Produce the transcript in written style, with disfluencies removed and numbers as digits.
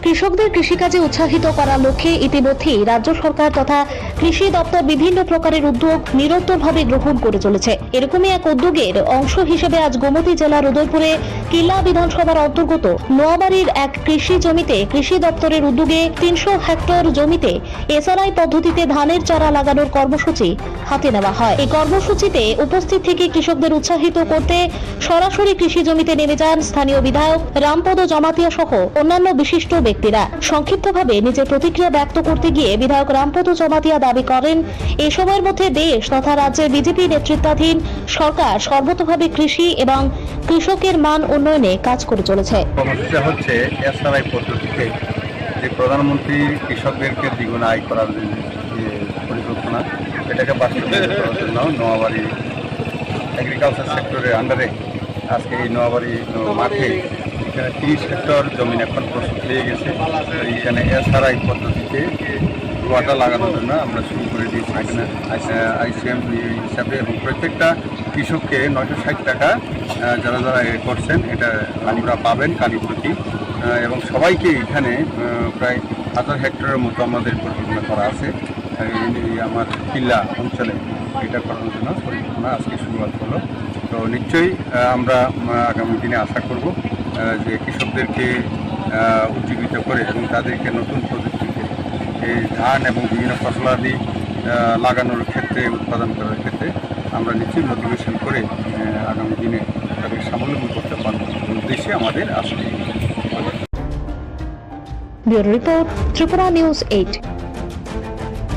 কৃষকদের কৃষিকাজে উৎসাহিত করার লক্ষ্যে ইতিমধ্যেই রাজ্য সরকার তথা কৃষি দপ্তর বিভিন্ন প্রকারের উদ্যোগ নিরন্তরভাবে গ্রহণ করে চলেছে। এরকমই এক উদ্যোগের অংশ হিসেবে আজ গোমতী জেলার উদয়পুরে কিল্লা বিধানসভার অন্তর্গত নোয়াবাড়ির এক কৃষি জমিতে কৃষি দপ্তরের উদ্যোগে ৩০০ হেক্টর জমিতে এসআরআই পদ্ধতিতে ধানের চারা লাগানোর কর্মসূচি হাতে নেওয়া হয়। এই কর্মসূচিতে উপস্থিত থেকে কৃষকদের উৎসাহিত করতে সরাসরি কৃষি জমিতে নেমে যান স্থানীয় বিধায়ক রামপদ জমাতিয়া সহ অন্যান্য বিশিষ্ট ব্যক্তিরা। সংক্ষিপ্তভাবে নিজের প্রতিক্রিয়া ব্যক্ত করতে গিয়ে বিধায়ক রামপদ জমাতিয়া দাবি করেন, এই সময়ের মধ্যে দেশ তথা রাজ্যের বিজেপি নেতৃত্বাধীন সরকার সর্বতোভাবে কৃষি এবং কৃষকের মান উন্নয়নে কাজ করে চলেছে। সমস্যা হচ্ছে এসআরআই পদ্ধতিতে যে প্রধানমন্ত্রী কৃষকদেরকে দ্বিগুণ আয় করার যে পরিকল্পনা, এটাকে বাস্তবায়ন করার জন্য নোয়াবাড়ি এগ্রিকালচার সেক্টরের আন্ডারে আজকে এই নোয়াবাড়ি মাঠে এখানে 30 হেক্টর জমিন এখন প্রস্তুত হয়ে গেছে। এইখানে এসআরআই পদ্ধতিতে রোয়াটা লাগানোর জন্য আমরা শুরু করে দিয়েছি এখানে আইসিএম হিসাবে, এবং প্রত্যেকটা কৃষককে 960 টাকা যারা যারা করছেন এটা আমরা পাবেন কালীপ্রতি, এবং সবাইকে এখানে প্রায় 1000 হেক্টরের মতো আমাদের পরিকল্পনা করা আছে আমার কিল্লা অঞ্চলে এটা করানোর জন্য পরিকল্পনা আজকে শুরুয়াত হলো। তো নিশ্চয়ই আমরা আগামী দিনে আশা করব যে কৃষকদেরকে উজ্জীবিত করে এবং তাদেরকে নতুন প্রযুক্তিতে এই ধান এবং বিভিন্ন ফসলাদি লাগানোর ক্ষেত্রে উৎপাদন করার ক্ষেত্রে আমরা নিশ্চয়ই মোটিভেশন করে আগামী দিনে তাদের স্বাবলম্বী করতে পারব উদ্দেশ্যে আমাদের আসলে। Bureau report, Tripura news 8।